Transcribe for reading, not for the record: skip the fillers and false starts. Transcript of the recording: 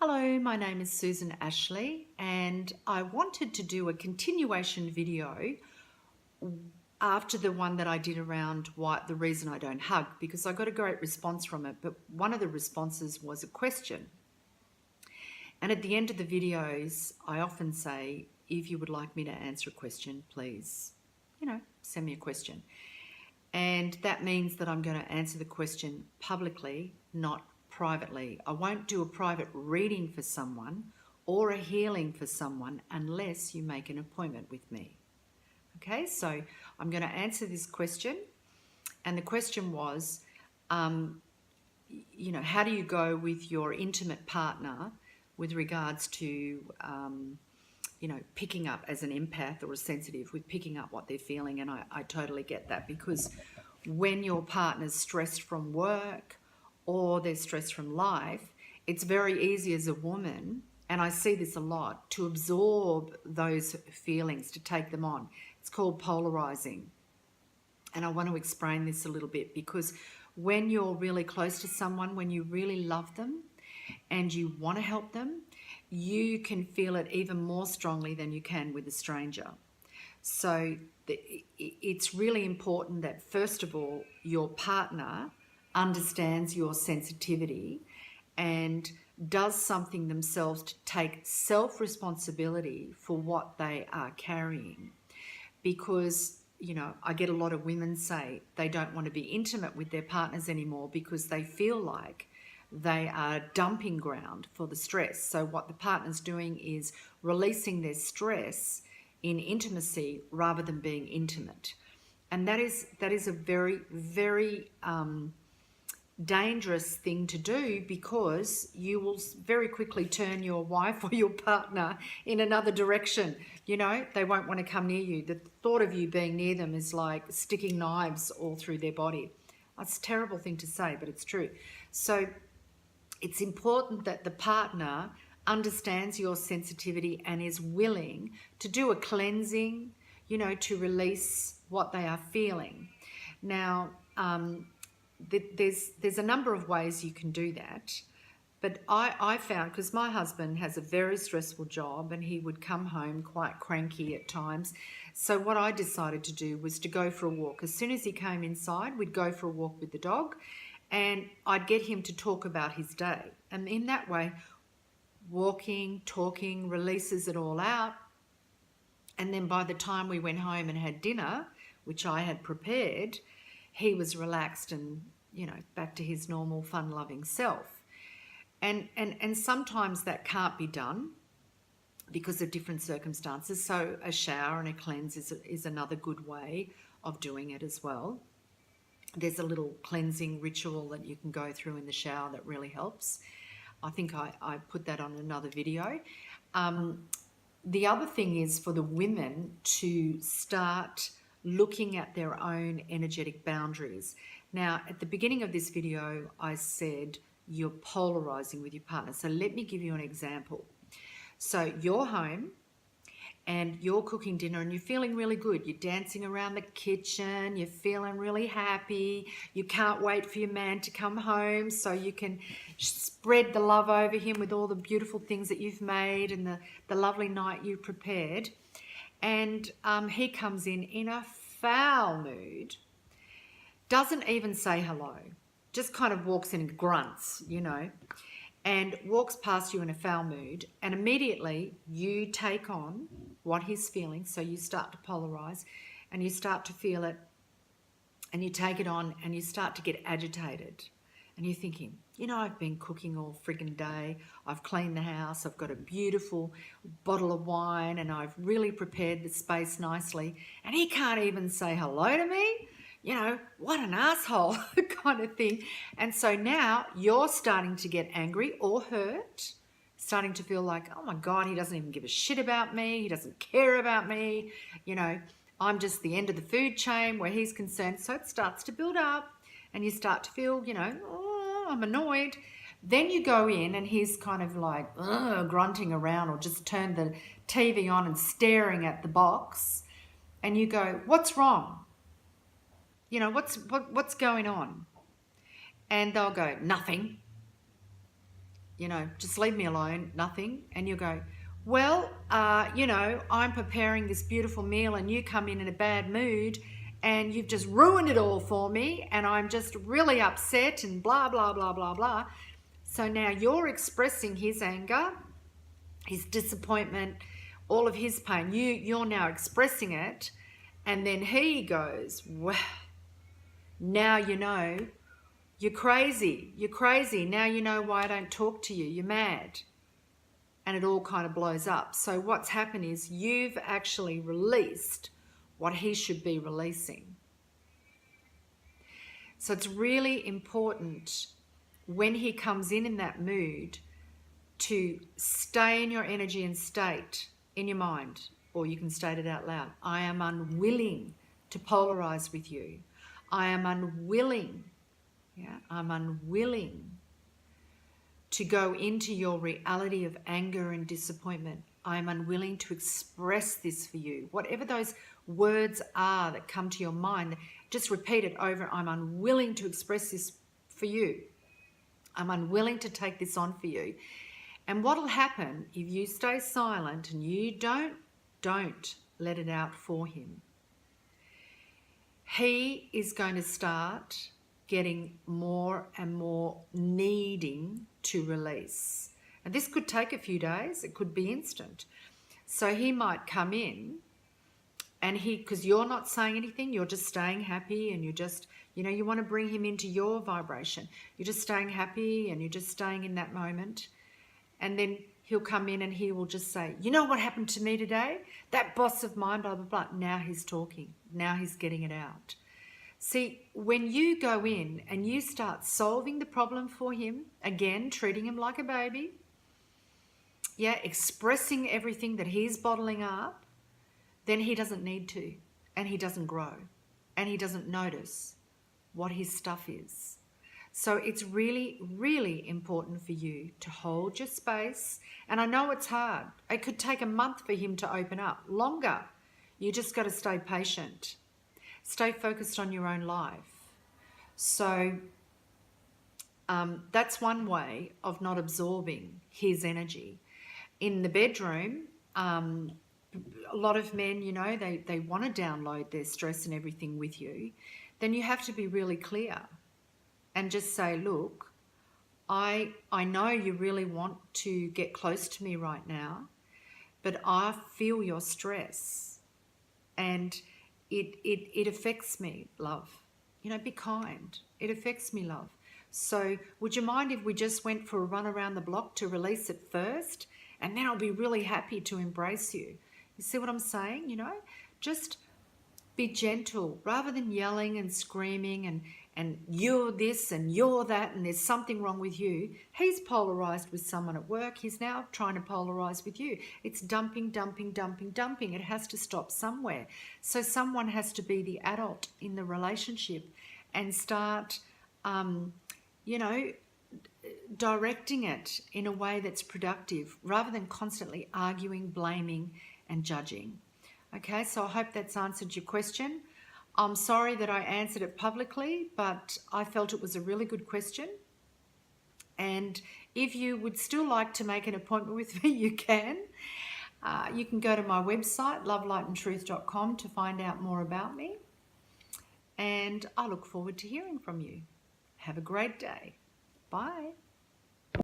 Hello, my name is Susan Ashley, and I wanted to do a continuation video after the one that I did around the reason I don't hug, because I got a great response from it. But one of the responses was a question. And at the end of the videos, I often say, if you would like me to answer a question, please, send me a question. And that means that I'm going to answer the question publicly, not privately. I won't do a private reading for someone or a healing for someone unless you make an appointment with me. Okay, so I'm going to answer this question. And the question was, how do you go with your intimate partner with regards to, picking up as an empath or a sensitive, with picking up what they're feeling. And I totally get that, because when your partner's stressed from work or they're stressed from life, it's very easy as a woman, and I see this a lot, to absorb those feelings, to take them on. It's called polarizing. And I want to explain this a little bit, because when you're really close to someone, when you really love them and you want to help them, you can feel it even more strongly than you can with a stranger. So it's really important that, first of all, your partner understands your sensitivity and does something themselves to take self-responsibility for what they are carrying. Because, I get a lot of women say they don't want to be intimate with their partners anymore because they feel like they are dumping ground for the stress. So what the partner's doing is releasing their stress in intimacy rather than being intimate. And that is a very, very dangerous thing to do, because you will very quickly turn your wife or your partner in another direction. They won't want to come near you. The thought of you being near them is like sticking knives all through their body. It's a terrible thing to say, but it's true. So it's important that the partner understands your sensitivity and is willing to do a cleansing, to release what they are feeling. Now, there's a number of ways you can do that, but I found, because my husband has a very stressful job and he would come home quite cranky at times, so what I decided to do was to go for a walk. As soon as he came inside, we'd go for a walk with the dog, and I'd get him to talk about his day, and in that way, walking, talking, releases it all out. And then by the time we went home and had dinner, which I had prepared, he was relaxed and, back to his normal fun-loving self. And sometimes that can't be done because of different circumstances. So a shower and a cleanse is another good way of doing it as well. There's a little cleansing ritual that you can go through in the shower that really helps. I think I put that on another video. The other thing is for the women to start looking at their own energetic boundaries. Now, at the beginning of this video, I said you're polarizing with your partner. So let me give you an example. So you're home and you're cooking dinner and you're feeling really good. You're dancing around the kitchen. You're feeling really happy. You can't wait for your man to come home so you can spread the love over him with all the beautiful things that you've made and the lovely night you prepared. And he comes in a foul mood, doesn't even say hello, just kind of walks in and grunts, and walks past you in a foul mood, and immediately you take on what he's feeling. So you start to polarize and you start to feel it, and you take it on and you start to get agitated. And you're thinking, I've been cooking all friggin' day. I've cleaned the house. I've got a beautiful bottle of wine and I've really prepared the space nicely. And he can't even say hello to me. What an asshole kind of thing. And so now you're starting to get angry or hurt, starting to feel like, oh my God, he doesn't even give a shit about me. He doesn't care about me. I'm just the end of the food chain where he's concerned. So it starts to build up and you start to feel, oh, I'm annoyed. Then you go in and he's kind of like grunting around or just turned the TV on and staring at the box. And you go, what's wrong? What's going on? And they'll go, nothing. just leave me alone, nothing. And you go, well, I'm preparing this beautiful meal and you come in a bad mood and you've just ruined it all for me and I'm just really upset and blah, blah, blah, blah, blah. So now you're expressing his anger, his disappointment, all of his pain. You're now expressing it, and then he goes, well, now you know you're crazy. You're crazy. Now you know why I don't talk to you. You're mad. And it all kind of blows up. So what's happened is you've actually released what he should be releasing. So it's really important when he comes in that mood to stay in your energy and state in your mind, or you can state it out loud. I am unwilling to polarize with you. I am unwilling, I'm unwilling to go into your reality of anger and disappointment. I am unwilling to express this for you. Whatever those words are that come to your mind, just repeat it over. I'm unwilling to express this for you. I'm unwilling to take this on for you. And what'll happen if you stay silent and you don't let it out for him, he is going to start getting more and more needing to release. And this could take a few days. It could be instant. So he might come in and because you're not saying anything, you're just staying happy and you're just, you want to bring him into your vibration. You're just staying happy and you're just staying in that moment. And then he'll come in and he will just say, you know what happened to me today? That boss of mine, blah, blah, blah. Now he's talking. Now he's getting it out. See, when you go in and you start solving the problem for him, again, treating him like a baby, expressing everything that he's bottling up, then he doesn't need to, and he doesn't grow, and he doesn't notice what his stuff is. So it's really, really important for you to hold your space. And I know it's hard. It could take a month for him to open up, longer. You just got to stay patient. Stay focused on your own life. So that's one way of not absorbing his energy. In the bedroom, a lot of men, they want to download their stress and everything with you. Then you have to be really clear and just say, look, I know you really want to get close to me right now, but I feel your stress and it affects me, love. Be kind. It affects me, love. So would you mind if we just went for a run around the block to release it first? And then I'll be really happy to embrace you. You see what I'm saying? Just be gentle rather than yelling and screaming and you're this and you're that and there's something wrong with you. He's polarized with someone at work. He's now trying to polarize with you. It's dumping, dumping, dumping, dumping. It has to stop somewhere. So someone has to be the adult in the relationship and start, directing it in a way that's productive rather than constantly arguing, blaming and judging. Okay, so I hope that's answered your question. I'm sorry that I answered it publicly, but I felt it was a really good question. And if you would still like to make an appointment with me, you can. You can go to my website, lovelightandtruth.com, to find out more about me. And I look forward to hearing from you. Have a great day. Bye.